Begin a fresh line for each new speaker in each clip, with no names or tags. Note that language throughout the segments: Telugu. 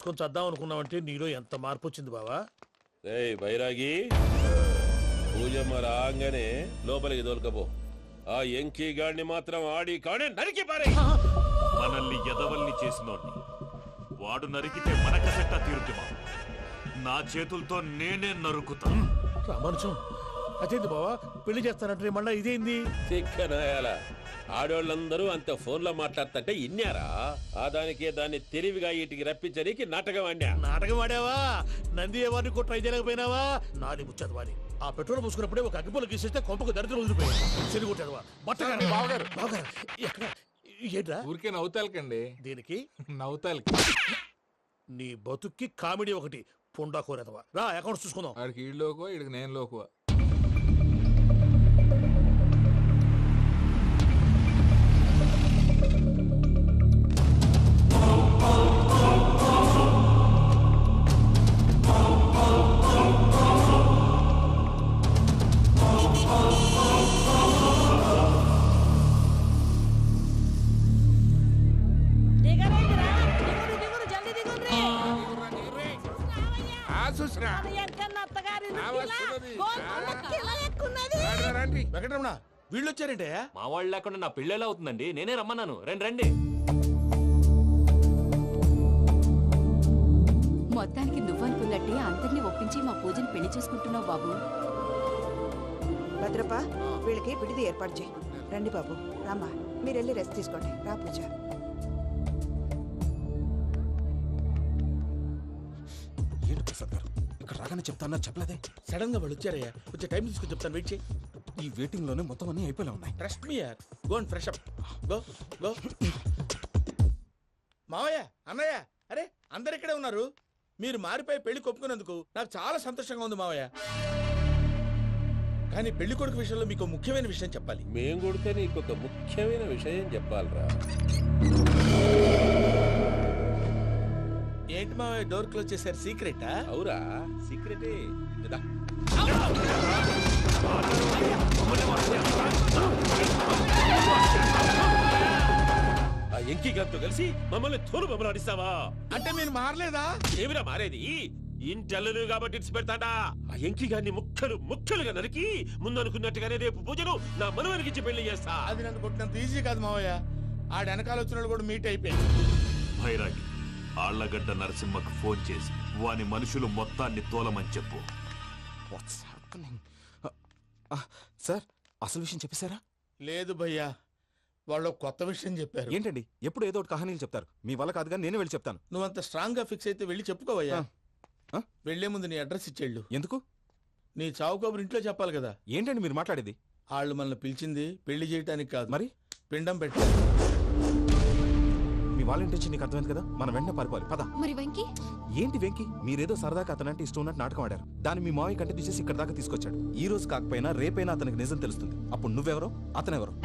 కొంచెం వద్దాం అనుకున్నావంటే నీలో ఎంత మార్పు వచ్చింది బావా.
ఏయ్ బైరాగి, పూజమ్మ రాగానే లోపలికి దొరకపో. ఆ ఎంకీ గాడిని మాత్రం ఆడి కాడే నరికి పారే.
మనల్ని ఎదవల్ని చేసినోడ్ని వాడు నరికితే మనకసెట్టా తీరుతుమా? నా చేతులతో నేనే నరుకుతా.
రామానుజం అదేంది బావా, పెళ్లి చేస్తానంటే మళ్ళా ఇదేంది?
చిక్కనాయాల ఆడోళ్ళందరూ అంత ఫోన్లో మాట్లాడుతుంటే ఇన్నారా? ఆ దాన్ని తెలివిగా వీటికి రప్పించడానికి నాటకం ఆడా.
నాటకం ఆడావా? నంది ఎవరిని కూడా ట్రై చేయలేకపోయినావా? నాది ముచ్చదు వాడి. ఆ పెట్రోల్ పూసుకున్నప్పుడే ఒక అగ్గిపొల గీసేస్తే కొంపకు దరిద్రం వదిలిపోయాడు. చెరి కొట్టాడువా బట్టగారు. బావగారు ఎక్కడ ఏంట్రా?
ఊరికే నవ్వుతాలకండి.
దీనికి
నవ్వుతాలకి
నీ బతుక్కి కామెడీ ఒకటి పుండా కోరేదవా. రా అకౌంట్స్ చూసుకుందాం.
ఆడికి ఈడు లోకువ, ఈడికి నేను లోకువ.
వెంకటరమణ వీళ్ళు వచ్చారంటే
మా వాళ్ళు లేకుండా నా పెళ్ళి ఎలా అవుతుందండి? నేనే రమ్మన్నాను. రండి రండి.
మొత్తానికి నువ్వనుకున్నట్టే అందరినీ ఒప్పించి మా పూజని పెళ్లి చేసుకుంటున్నావు బాబు.
భద్రప్ప వీళ్ళకి విడిది ఏర్పాటు చేయి. రండి బాబు, రామ్మా మీరు వెళ్ళి రెస్ట్ తీసుకోండి. రా పూజ.
ఏంటి ప్రసాద్ గారు ఇక్కడ రాగానే చెప్తాను చెప్పలేదే?
సడన్ గా వాళ్ళు వచ్చారయ్యా. వచ్చే టైం తీసుకుని చెప్తాను, వెయిట్ చేయి.
ఈ వెయిటింగ్ లోనే మొత్తం అన్ని అయిపోయినా ఉన్నాయి.
ట్రస్ట్ మీ యార్. Go and fresh up. Go go. మావయ్య, అన్నయ్య, అరే అందరు ఇక్కడే ఉన్నారు. మీరు మారిపోయి పెళ్లి కొప్పుకున్నందుకు నాకు చాలా సంతోషంగా ఉంది మావయ్య. కానీ పెళ్లి కొడుకు విషయంలో మీకు ముఖ్యమైన విషయం చెప్పాలి.
మేం కొడితే నీకు ఒక ముఖ్యమైన విషయం చెప్పాలరా.
ఏంటి మావయ్య డోర్ క్లోజ్ చేశారు? సీక్రెటా?
అవురా, సీక్రెటే. ఆ ఎంకీ గారితో కలిసి మమ్మల్ని తోలు బొమ్మలాడిస్తావా?
అంటే మీరు మారలేదా?
ఏమిరా మారేది? ఇంటల్లు కాబట్టి ఇడిచి పెడతాడా? ఆ ఎంకీ గారిని ముక్కలుగా నరికి ముందు అనుకున్నట్టుగానే రేపు పూజను నా మనవనికిచ్చి పెళ్లి చేస్తా.
అది నన్ను కొట్టినంత ఈజీ కాదు మావయ్య. ఆడ వెనకాల వచ్చిన కూడా మీట్ అయిపోయింది.
భైరాగి, ఆళ్లగడ్డ నరసింహకు ఫోన్ చేసి వాని మనుషులు మొత్తాన్ని తోలమని చెప్పు.
సార్ అసలు విషయం చెప్పేశారా?
లేదు భయ్యా, వాళ్ళు కొత్త విషయం చెప్పారు.
ఏంటండి ఎప్పుడు ఏదో ఒకటి కహానీలు చెప్తారు. మీ వల్ల కాదుగా నేనే వెళ్ళి చెప్తాను.
నువ్వంత స్ట్రాంగ్ గా ఫిక్స్ అయితే వెళ్ళి చెప్పుకోవయ్యా. వెళ్లే ముందు నీ అడ్రస్ ఇచ్చేళ్ళు.
ఎందుకు?
నీ చావు కబురు ఇంట్లో చెప్పాలి కదా.
ఏంటండి మీరు మాట్లాడేది?
వాళ్ళు మనల్ని పిలిచింది పెళ్లి చేయటానికి కాదు,
మరి
పిండం పెట్టారు.
మీ వాళ్ళ ఇంటి నీకు అర్థమైంది కదా, మనం వెంటనే పారిపోవాలి. పద.
మరి వెంకీ?
ఏంటి వెంకీ? మీరేదో సరదాగా అతనంటే ఇష్టం ఉన్నట్టు నాటకం ఆడారు. దాన్ని మీ మావయ్య కంటిన్యూ చేసి ఇక్కడ దాకా తీసుకొచ్చాడు. ఈ రోజు కాకపోయినా రేపైనా అతనికి నిజం తెలుస్తుంది. అప్పుడు నువ్వెవరో అతనెవరో.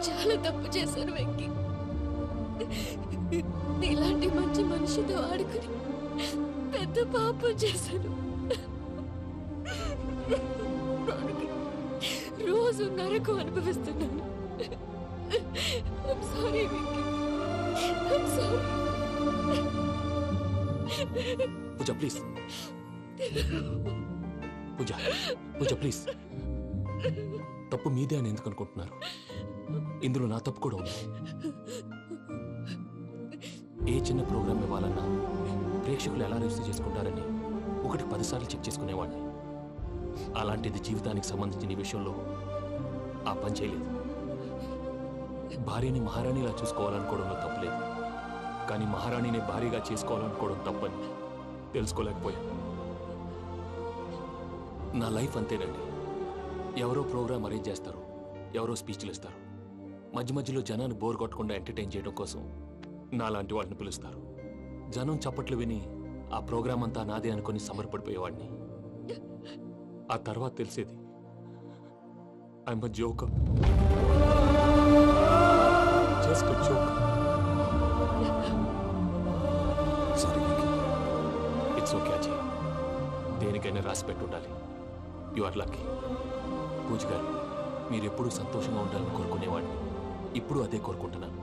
చాలా తప్పు చేశాను వెంకీ. ఇలాంటి మంచి మనిషితో ఆడుకుని పెద్ద పాపం చేశాను. రోజు నరకం అనుభవిస్తున్నాను. I'm sorry, Venky. I'm sorry.
Pooja please. Pooja please. తప్పు మీదే అని ఎందుకు అనుకుంటున్నారు? ఇందులో నా తప్పు కూడా ఉంది. ఏ చిన్న ప్రోగ్రామ్ ఇవ్వాలన్నా ప్రేక్షకులు ఎలా రిసీవ్ చేసుకుంటారని 1-10 సార్లు చెక్ చేసుకునేవాడిని. అలాంటిది జీవితానికి సంబంధించిన ఈ విషయంలో ఆ పని చేయలేదు. భార్యని మహారాణిలా చూసుకోవాలనుకోవడంలో తప్పులేదు, కానీ మహారాణిని భార్యగా చేసుకోవాలనుకోవడం తప్పని తెలుసుకోలేకపోయాను. నా లైఫ్ అంతేనండి. ఎవరో ప్రోగ్రామ్ అరేంజ్ చేస్తారు, ఎవరో స్పీచ్లు ఇస్తారు. మధ్య మధ్యలో జనాన్ని బోర్ కొట్టకుండా ఎంటర్టైన్ చేయడం కోసం నాలాంటి వాడిని పిలుస్తారు. జనం చప్పట్లు విని ఆ ప్రోగ్రాం అంతా నాదే అనుకుని సమర్పడిపోయేవాడిని. ఆ తర్వాత తెలిసేది I'm a joker, just joke.
Sorry Venky.
It's okay Ajay, దేనికైనా రాసి పెట్టుండాలి. You are lucky. పూజ గారు, మీరు ఎప్పుడూ సంతోషంగా ఉండాలని కోరుకునేవాడిని. ఇప్పుడు అదే కోరుకుంటున్నాను.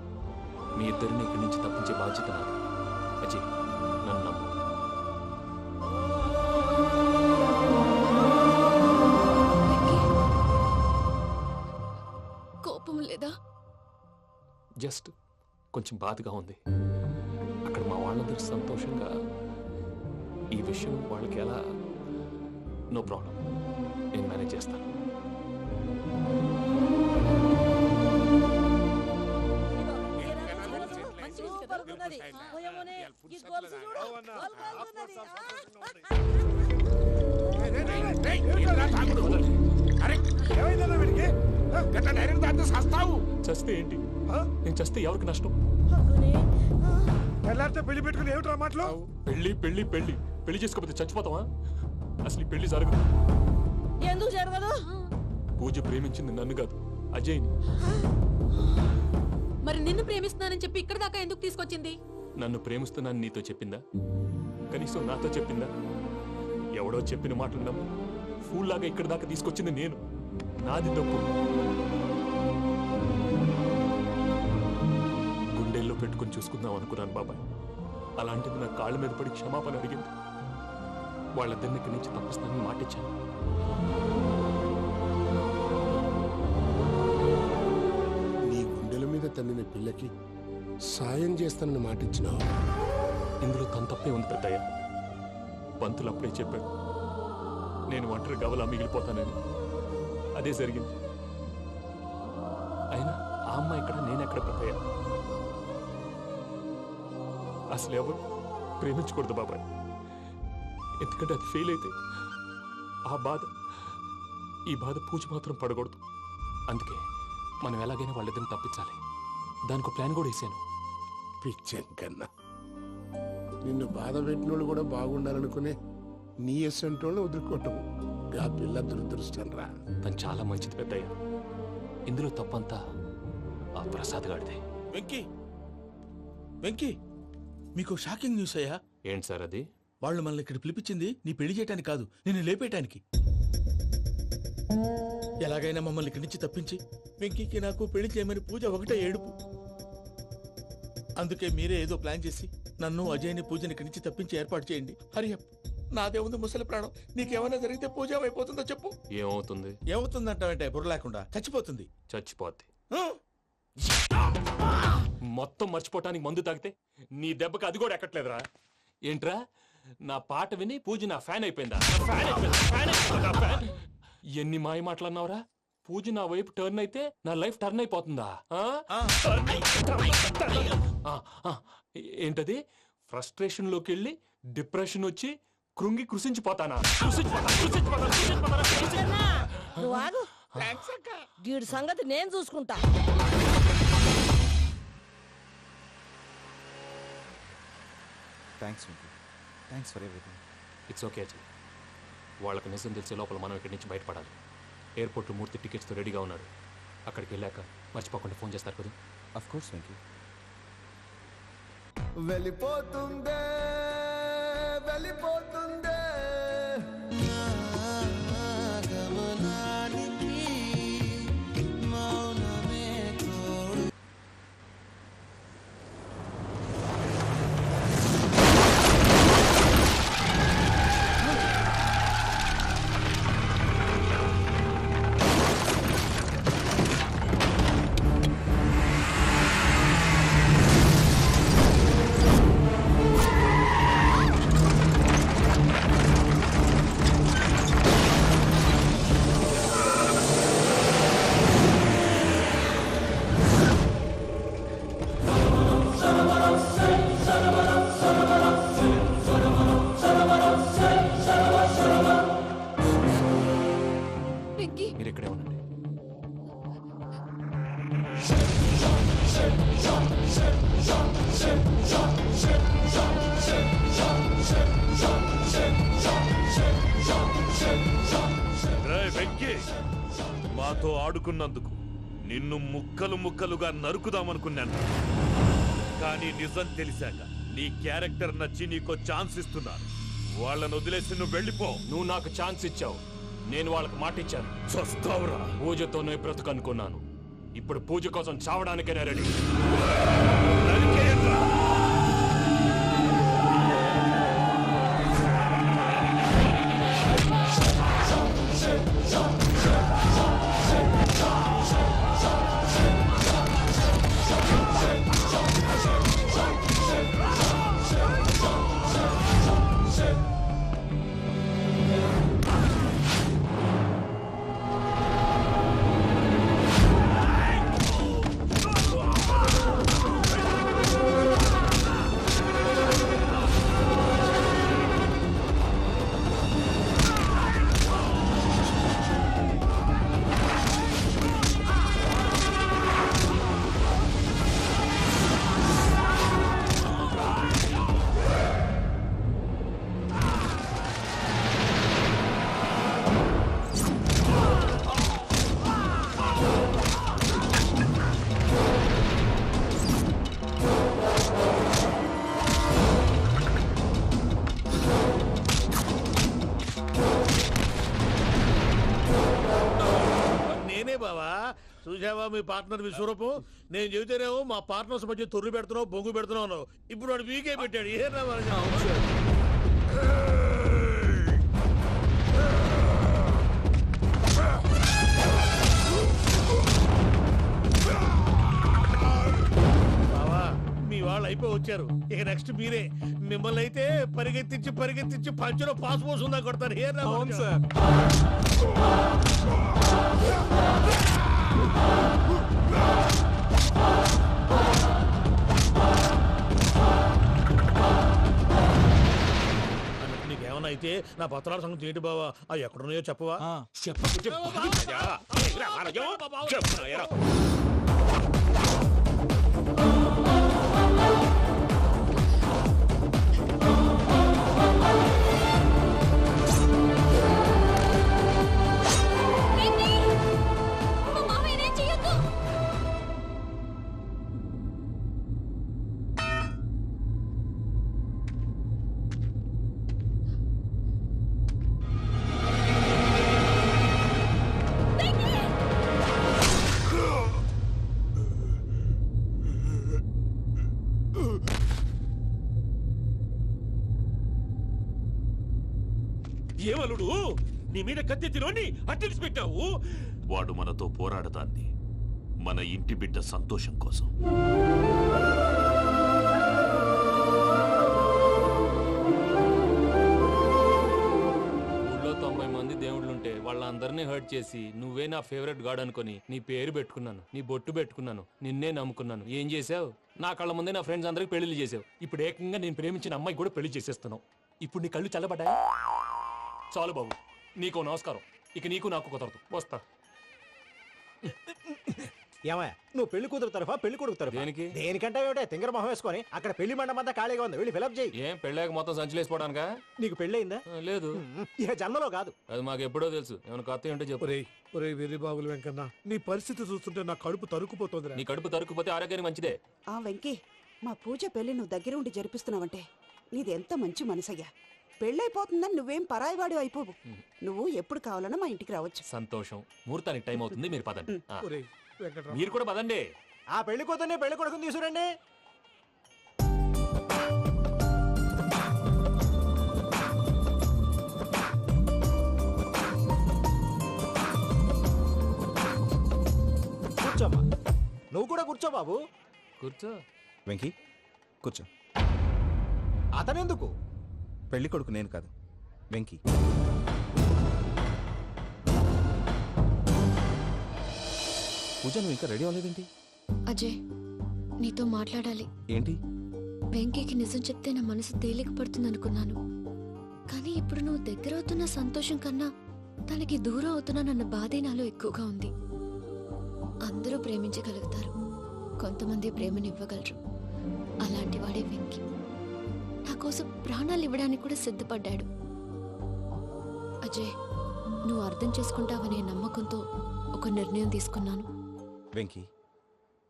మీ ఇద్దరిని ఇక్కడి నుంచి తప్పించే బాధ్యత నాది. అజయ్, నన్ను నమ్ము.
కోపం లేదా?
జస్ట్ కొంచెం బాధగా ఉంది. అక్కడ మా వాళ్ళందరూ సంతోషంగా, ఈ విషయం వాళ్ళకి ఎలా? నో ప్రాబ్లం, నేను మేనేజ్ చేస్తాను. చస్తే ఏంటి? నేను చస్తే ఎవరికి నష్టం?
పెళ్లి పెట్టుకుని ఏమిట్రా మాటలు?
పెళ్లి పెళ్లి పెళ్లి పెళ్లి చేసుకోకపోతే చచ్చిపోతావా? అసలు ఈ పెళ్లి జరగదు.
ఎందుకు జరగదు?
పూజ ప్రేమించింది నన్ను కాదు, అజయ్ని.
మరి నిన్ను ప్రేమిస్తున్నానని చెప్పి ఇక్కడ దాకా ఎందుకు తీసుకొచ్చింది?
నన్ను ప్రేమిస్తున్నాను నీతో చెప్పిందా? కనీసం నాతో చెప్పిందా? ఎవడో చెప్పిన మాటలు నమ్ము ఫూల్ లాగా ఇక్కడ దాకా తీసుకొచ్చింది నేను. నాది తప్పు. గుండెల్లో పెట్టుకుని చూసుకుందాం అనుకున్నాను బాబాయ్. అలాంటిది నా కాళ్ళ మీద పడి క్షమాపణ అడిగింది. వాళ్ళిద్దరిని ఇక్కడి నుంచి తప్పిస్తానని మాటిచ్చాను.
నీ గుండెల మీద తన్నిన పిల్లకి సాయం చేస్తానని మాటిచ్చినావు.
ఇందులో తన తప్పే ఉంది పెద్దయ్య. పంతులు అప్పుడే చెప్పాడు, నేను ఒంటరి గవలా మిగిలిపోతానని. అదే జరిగింది. అయినా ఆ అమ్మాయి ఎక్కడ, నేనెక్కడ పెద్దయ్య? అసలు ఎవరు ప్రేమించకూడదు బాబాయ్. ఎందుకంటే అది ఫెయిల్ అయితే ఈ బాధ పూజ మాత్రం పడకూడదు. అందుకే మనం ఎలాగైనా వాళ్ళిద్దరిని తప్పించాలి. దానికి ప్లాన్ కూడా వేసాను.
పిచ్చం కన్నా నిన్ను బాధ పెట్టినోళ్ళు కూడా బాగుండాలనుకునే నీ ఎస్సంటోళ్ళని వదులుకోవటం ఆ పిల్ల దురదృష్టం రా.
తను చాలా మంచిది పెద్దయ్య. ఇందులో తప్పంతా ఆ ప్రసాద్ గాడిదే.
వెంకీ, వెంకీ, మీకు షాకింగ్ న్యూస్ అయ్యా.
ఏంటి సార్ అది?
వాళ్ళు మనల్ని ఇక్కడ పిలిపించింది నీ పెళ్లి చేయటానికి కాదు, నిన్ను లేపేయటానికి. ఎలాగైనా మమ్మల్ని ఇక్కడి నుంచి తప్పించి వెంకీకి నాకు పెళ్లి చేయమని పూజ ఒకటే ఏడుపు. అందుకే మీరే ఏదో ప్లాన్ చేసి నన్ను అజయ్ని పూజని ఇక్కడి నుంచి తప్పించి ఏర్పాటు చేయండి. హరియప్, నాదే ఉంది ముసలి ప్రాణం. నీకేమైనా జరిగితే పూజ అయిపోతుందో చెప్పు.
ఏమవుతుంది?
ఏమవుతుందంటావంటే బుర్ర లేకుండా చచ్చిపోతుంది.
చచ్చిపోద్ది.
ఆ?
మొత్తం మర్చిపోవటానికి మందు తాగితే నీ దెబ్బకి అది కూడా ఎక్కట్లేదురా. ఏంట్రా, నా పాట విని పూజ నా ఫ్యాన్ అయిపోయిందా? ఎన్ని మాయ మాటలన్నావురా? పూజ నా వైపు టర్న్ అయితే నా లైఫ్ టర్న్ అయిపోతుందా? ఏంటది? ఫ్రస్ట్రేషన్ లోకి వెళ్ళి డిప్రెషన్ వచ్చి కృంగి కృషించిపోతానా?
వీడి సంగతి నేను చూసుకుంటా.
Thanks Venky. Thanks for everything.
It's okay Ajay. వాళ్ళకి నిజం తెలిసే లోపల మనం ఇక్కడి నుంచి బయటపడాలి. ఎయిర్పోర్ట్లో మూర్తి టికెట్స్తో రెడీగా ఉన్నాడు. అక్కడికి వెళ్ళాక మర్చిపోకుండా ఫోన్ చేస్తారు కదా.
Of course Venky.
వెళ్ళిపోతుందే వెళ్ళిపోతుందే గమనానికి మౌనమే తోడు.
మీరు ఇక్కడే ఉండండి.
రేయ్ వెంకీ, మా
నాతో ఆడుకున్నందుకు నిన్ను ముక్కలు ముక్కలుగా నరుకుదామనుకున్నాను. కానీ నిజం తెలిసాక నీ క్యారెక్టర్ నచ్చి నీకో ఛాన్స్ ఇస్తున్నాను. వాళ్ళను వదిలేసి నువ్వు వెళ్ళిపో.
నువ్వు నాకు ఛాన్స్ ఇచ్చావు, నేను వాళ్ళకి మాట ఇచ్చాను.
చస్తావురా.
పూజతోనే బ్రతుకనుకున్నాను, ఇప్పుడు పూజ కోసం చావడానికైనా రెడీ.
నరికేయండ్రా.
చూసావా మీ పార్ట్నర్ విశ్వరూపం? నేను చెబితేనేమో మా పార్ట్నర్స్ మధ్య తొర్రు పెడుతున్నావు, బొంగు పెడుతున్నావు. ఇప్పుడు వాడు వీకే పెట్టాడు. ఏ బావా, మీ వాళ్ళు అయిపోయి వచ్చారు. ఇక నెక్స్ట్ మీరే. మిమ్మల్ని అయితే పరిగెత్తించి పరిగెత్తించి పంచలో పాస్ పోసుందా కొడతారు. ఏ సార్ నీకేమన్నా అయితే నా పత్రాల సంగతి ఏంటి బావా? అవి ఎక్కడున్నాయో చెప్పవా?
ఏమలుడు, నీ మీద కత్తెత్తిలోని అట్టెలిసి పెట్టావు.
వాడు మనతో పోరాడతాంది మన ఇంటి బిడ్డ సంతోషం కోసం.
ఊళ్ళో 90 మంది దేవుళ్ళుంటే వాళ్ళందరినీ హర్ట్ చేసి నువ్వే నా ఫేవరెట్ గాడ్ అనుకుని నీ పేరు పెట్టుకున్నాను, నీ బొట్టు పెట్టుకున్నాను, నిన్నే నమ్ముకున్నాను. ఏం చేసావు? నా కళ్ళ ముందే నా ఫ్రెండ్స్ అందరికి పెళ్లి చేసావు. ఇప్పుడు ఏకంగా నేను ప్రేమించిన అమ్మాయి కూడా పెళ్లి చేసేస్తున్నావు. ఇప్పుడు నీ కళ్ళు చల్లబడ్డాయి. చాలు బాబు, నీకు నమస్కారం. ఇక నీకు నాకు కుదరదు. వస్తా.
ఏమయ్య, నువ్వు పెళ్లి కూతురు తరఫా పెళ్లి కొడుకు తరఫా?
దేనికి?
దేనికంటే ఏమిటే తింగర మొహం వేసుకొని అక్కడ పెళ్లి మండపం అంతా ఖాళీగా ఉంది, వెళ్ళి ఫిలప్ చేయి.
ఏం పెళ్ళాక మొత్తం సంచలేసిపోవడానికా?
నీకు పెళ్ళయిందా?
లేదు.
ఇక జన్మలో కాదు.
అది మాకు ఎప్పుడో తెలుసు. ఏమైనా కొత్త ఏంటో చెప్పు.
ఒరే వెర్రి బాబులు వెంకన్న, నీ పరిస్థితి చూస్తుంటే నా కడుపు తరుక్కుపోతుంది.
నీ కడుపు తరుక్కుపోతే ఆరోగ్యానికి మంచిదే.
ఆ వెంకీ, మా పూజ పెళ్లి నువ్వు దగ్గర ఉండి జరిపిస్తున్నావంటే నీది ఎంత మంచి మనసయ్యా. పెళ్ళైపోతుందని నువ్వేం పరాయివాడు అయిపోవు. నువ్వు ఎప్పుడు కావాలన్నా మా ఇంటికి రావచ్చు.
సంతోషం. ముహూర్తానికి టైం అవుతుంది, మీరు పదండి.
మీరు
కూడా పదండి.
ఆ పెళ్లి కూతుర్ని పెళ్లి కొడుకుని తీసుకురండి. కూర్చోమ్మా. నువ్వు కూడా కూర్చో బాబు.
కూర్చో.
వెంకీ కూర్చో.
అతనెందుకు?
పెళ్లి కొడుకు నేను కాదు, వెంకీ. పూజ, నువ్వు ఇంకా రెడీ అవ్వలేదేంటి?
అజయ్, నీతో మాట్లాడాలి.
ఏంటి?
వెంకీకి నిజం చెప్తే నా మనసు తేలిక పడుతుంది అనుకున్నాను. కానీ ఇప్పుడు నువ్వు దగ్గర అవుతున్న సంతోషం కన్నా తనకి దూరం అవుతున్నానన్న బాధే నాలో ఎక్కువగా ఉంది. అందరూ ప్రేమించగలుగుతారు, కొంతమంది ప్రేమనివ్వగలరు. అలాంటి వాడే వెంకీ. నా కోసం ప్రాణాలు ఇవ్వడానికి కూడా సిద్ధపడ్డాడు. అజయ్, నువ్వు అర్థం చేసుకుంటావనే నమ్మకంతో ఒక నిర్ణయం తీసుకున్నాను.
వెంకీ,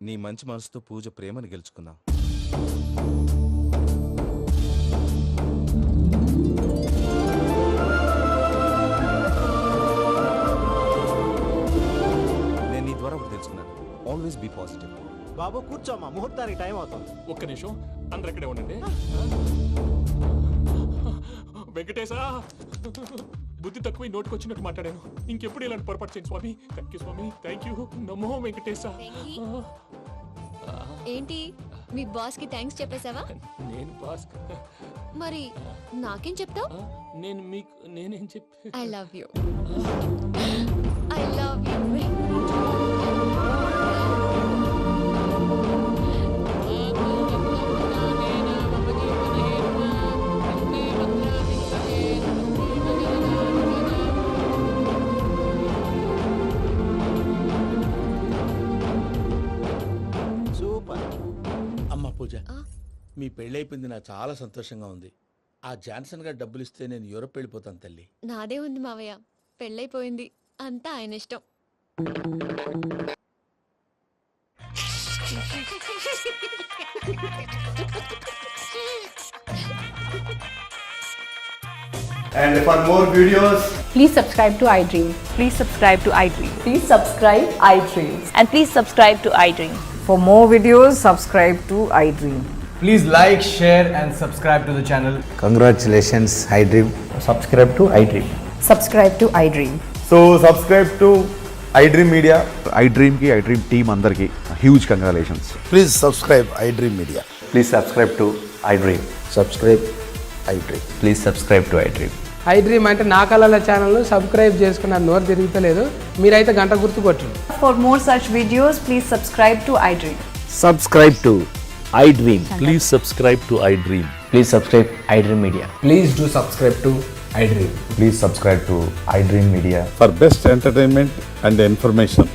నీ మంచి మనసుతో పూజ ప్రేమను గెలుచుకున్నావు. నేను నీ ద్వారా ఒకటి తెలుసుకున్నాను. Always be positive.
బాబు కూర్చోమ్మా, ముహూర్తానికి టైం అవుతుంది.
ఒక్క నిమిషం, అందరు ఇక్కడే ఉండండి. వెంకటేశా, బుద్ధి తక్కువ నోటికి వచ్చినట్టు మాట్లాడాను. ఇంకెప్పుడు ఇలాంటి పొరపాటు చేయండి స్వామి. థ్యాంక్ యూ స్వామి, థ్యాంక్ యూ. నమో వెంకటేశా.
ఏంటి మీ బాస్ కి థ్యాంక్స్ చెప్పేశావా?
నేను బాస్
మరి నాకేం చెప్తావు?
నేను మీకు నేనేం చెప్పి
I love you. I love you.
Super.
అమ్మ పూజ, మీ పెళ్ళైపోయింది నాకు చాలా సంతోషంగా ఉంది. ఆ జాన్సన్ గారు డబ్బులు ఇస్తే నేను యూరప్ వెళ్ళిపోతాను తల్లి.
నాదే ఉంది మావయ్య, పెళ్ళైపోయింది, అంతా ఆయన ఇష్టం.
And for more videos,
please subscribe to iDream. Please subscribe to iDream. Please subscribe iDream. And please subscribe to iDream. For more videos, subscribe to iDream.
please like, share, and subscribe to the channel. Congratulations, iDream. Subscribe to iDream.
Subscribe to iDream.
So, subscribe to iDream Media. iDream ki iDream team andarki huge congratulations. Please subscribe iDream Media. Please subscribe to iDream. Subscribe iDream. Please subscribe to iDream.
iDream అంటే నా కళల ఛానల్ను సబ్స్క్రైబ్ చేసుకున్న నోరు తిరుగుతలేదు, మీరైతే గంట గుర్తు కొట్టండి.
For more such videos, please subscribe to iDream.
Subscribe to iDream.
Please subscribe to iDream.
Please subscribe iDream Media. Please do subscribe to iDream. Please subscribe to iDream Media.
For best entertainment and information,